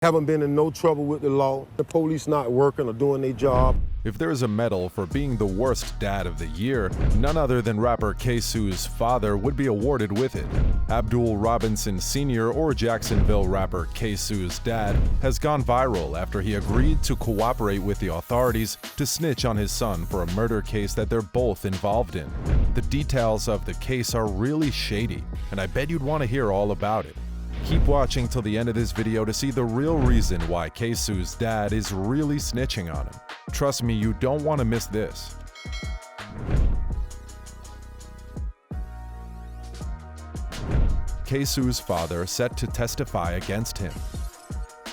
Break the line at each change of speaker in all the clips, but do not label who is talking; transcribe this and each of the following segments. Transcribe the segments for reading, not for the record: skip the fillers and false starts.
Haven't been in no trouble with the law. The police not working or doing their job.
If there's a medal for being the worst dad of the year, none other than rapper Ksoo's father would be awarded with it. Abdul Robinson Sr, or Jacksonville rapper Ksoo's dad, has gone viral after he agreed to cooperate with the authorities to snitch on his son for a murder case that they're both involved in. The details of the case are really shady, and I bet you'd want to hear all about it. Keep watching till the end of this video to see the real reason why Ksoo's dad is really snitching on him. Trust me, you don't want to miss this. Ksoo's father set to testify against him.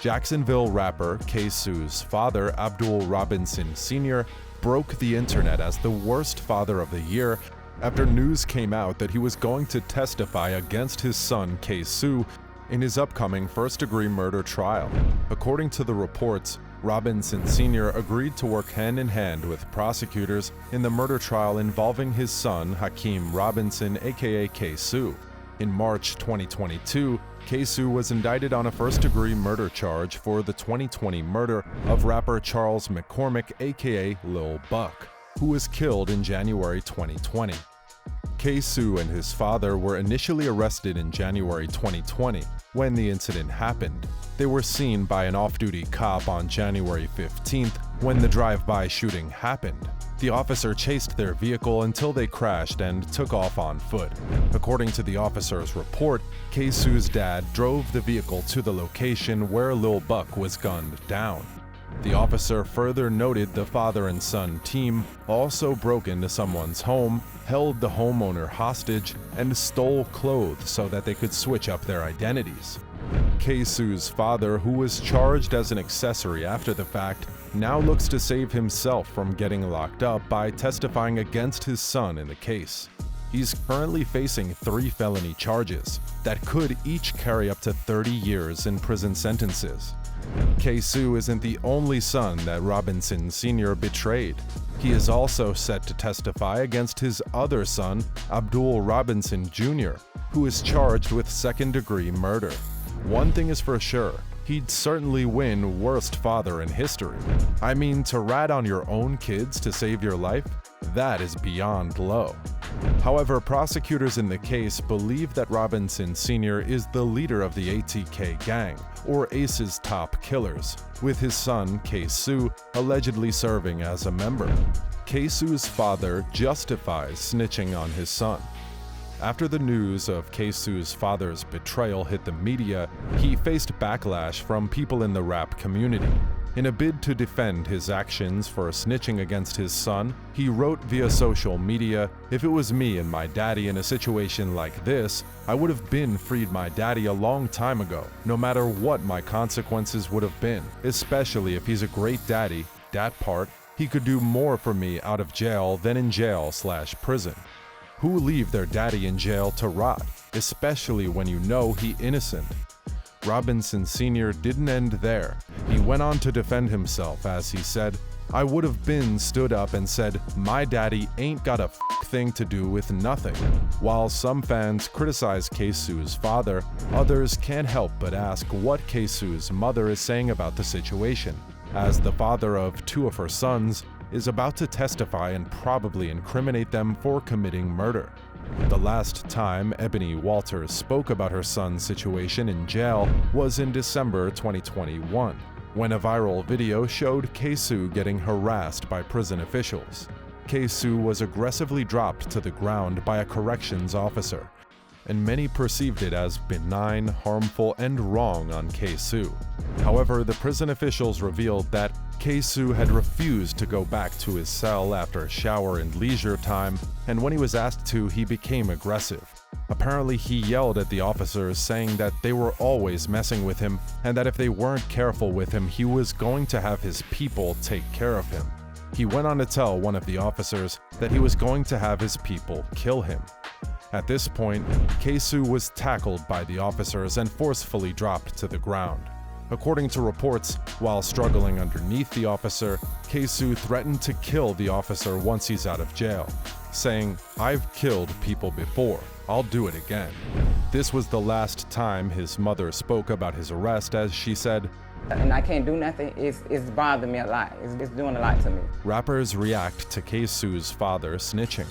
Jacksonville rapper Ksoo's father, Abdul Robinson Sr, broke the internet as the worst father of the year after news came out that he was going to testify against his son Ksoo in his upcoming first-degree murder trial. According to the reports, Robinson Sr. agreed to work hand-in-hand with prosecutors in the murder trial involving his son, Hakeem Robinson, aka Ksoo. In March 2022, Ksoo was indicted on a first-degree murder charge for the 2020 murder of rapper Charles McCormick, aka Lil Buck, who was killed in January 2020. Ksoo and his father were initially arrested in January 2020 when the incident happened. They were seen by an off-duty cop on January 15th when the drive-by shooting happened. The officer chased their vehicle until they crashed and took off on foot. According to the officer's report, Ksoo's dad drove the vehicle to the location where Lil Buck was gunned down. The officer further noted the father and son team also broke into someone's home, held the homeowner hostage, and stole clothes so that they could switch up their identities. Ksoo's father, who was charged as an accessory after the fact, now looks to save himself from getting locked up by testifying against his son in the case. He's currently facing 3 felony charges that could each carry up to 30 years in prison sentences. Ksoo isn't the only son that Robinson Sr. betrayed. He is also set to testify against his other son, Abdul Robinson Jr., who is charged with second-degree murder. One thing is for sure, he'd certainly win worst father in history. I mean, to rat on your own kids to save your life? That is beyond low. However, prosecutors in the case believe that Robinson Sr. is the leader of the ATK gang, or ACE's top killers, with his son, Ksoo, allegedly serving as a member. Ksoo's father justifies snitching on his son. After the news of Ksoo's father's betrayal hit the media, he faced backlash from people in the rap community. In a bid to defend his actions for snitching against his son, he wrote via social media, "If it was me and my daddy in a situation like this, I would have been freed my daddy a long time ago, no matter what my consequences would have been, especially if he's a great daddy, that part, he could do more for me out of jail than in jail/prison. Who leave their daddy in jail to rot, especially when you know he innocent?" Robinson Sr. didn't end there. He went on to defend himself as he said, "I would have been stood up and said, my daddy ain't got a thing to do with nothing." While some fans criticize Ksoo's father, others can't help but ask what Ksoo's mother is saying about the situation, as the father of 2 of her sons is about to testify and probably incriminate them for committing murder. The last time Ebony Walters spoke about her son's situation in jail was in December 2021, when a viral video showed Ksoo getting harassed by prison officials. Ksoo was aggressively dropped to the ground by a corrections officer, and many perceived it as benign, harmful, and wrong on Ksoo. However, the prison officials revealed that Ksoo had refused to go back to his cell after shower and leisure time, and when he was asked to, he became aggressive. Apparently, he yelled at the officers, saying that they were always messing with him, and that if they weren't careful with him, he was going to have his people take care of him. He went on to tell one of the officers that he was going to have his people kill him. At this point, Ksoo was tackled by the officers and forcefully dropped to the ground. According to reports, while struggling underneath the officer, Ksoo threatened to kill the officer once he's out of jail, saying, "I've killed people before, I'll do it again." This was the last time his mother spoke about his arrest, as she said,
and I can't do nothing. It's bothering me a lot. It's doing a lot to me.
Rappers react to Ksoo's father snitching.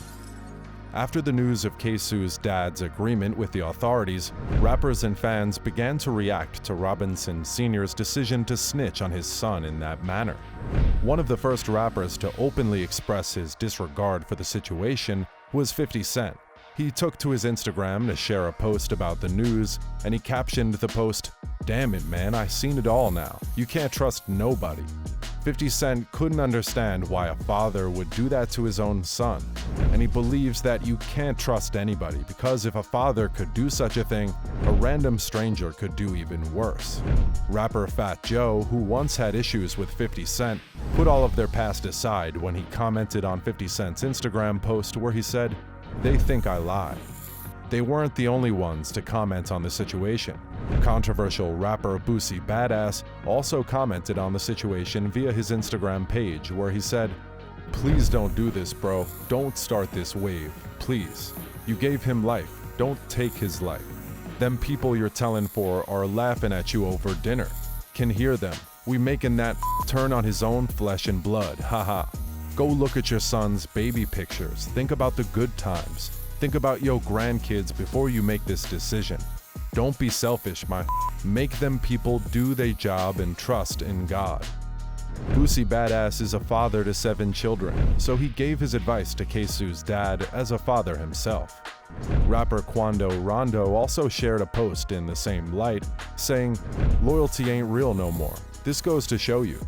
After the news of Ksoo's dad's agreement with the authorities, rappers and fans began to react to Robinson Sr.'s decision to snitch on his son in that manner. One of the first rappers to openly express his disregard for the situation was 50 Cent. He took to his Instagram to share a post about the news, and he captioned the post, "Damn it, man, I seen it all now. You can't trust nobody." 50 Cent couldn't understand why a father would do that to his own son, and he believes that you can't trust anybody because if a father could do such a thing, a random stranger could do even worse. Rapper Fat Joe, who once had issues with 50 Cent, put all of their past aside when he commented on 50 Cent's Instagram post where he said, "They think I lie." They weren't the only ones to comment on the situation. Controversial rapper Boosie Badass also commented on the situation via his Instagram page where he said, "Please don't do this, bro. Don't start this wave. Please. You gave him life. Don't take his life. Them people you're telling for are laughing at you over dinner. Can hear them. We making that turn on his own flesh and blood. Haha. Go look at your son's baby pictures. Think about the good times. Think about your grandkids before you make this decision. Don't be selfish, Make them people do their job and trust in God." Boosie Badass is a father to 7 children, so he gave his advice to Ksoo's dad as a father himself. Rapper Quando Rondo also shared a post in the same light, saying, "Loyalty ain't real no more. This goes to show you."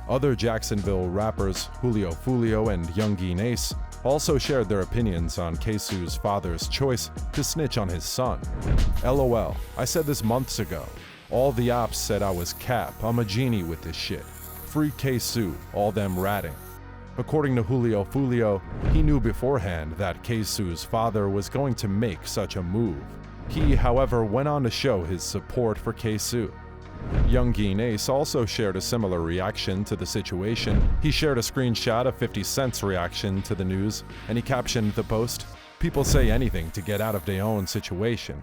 Other Jacksonville rappers, Julio Fulio and Youngeen Ace, also shared their opinions on Ksoo's father's choice to snitch on his son. "LOL, I said this months ago. All the ops said I was cap. I'm a genie with this shit. Free Ksoo, all them ratting." According to Julio Fulio, he knew beforehand that Ksoo's father was going to make such a move. He, however, went on to show his support for Ksoo. Youngeen Ace also shared a similar reaction to the situation. He shared a screenshot of 50 Cent's reaction to the news, and he captioned the post, "People say anything to get out of their own situation."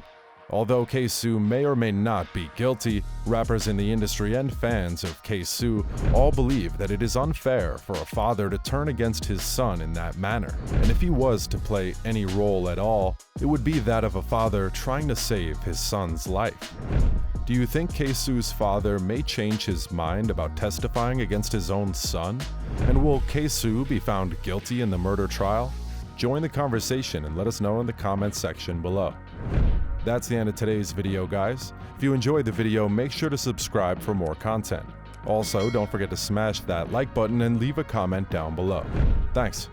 Although Ksoo may or may not be guilty, rappers in the industry and fans of Ksoo all believe that it is unfair for a father to turn against his son in that manner. And if he was to play any role at all, it would be that of a father trying to save his son's life. Do you think Ksoo's father may change his mind about testifying against his own son? And will Ksoo be found guilty in the murder trial? Join the conversation and let us know in the comments section below. That's the end of today's video, guys. If you enjoyed the video, make sure to subscribe for more content. Also, don't forget to smash that like button and leave a comment down below. Thanks.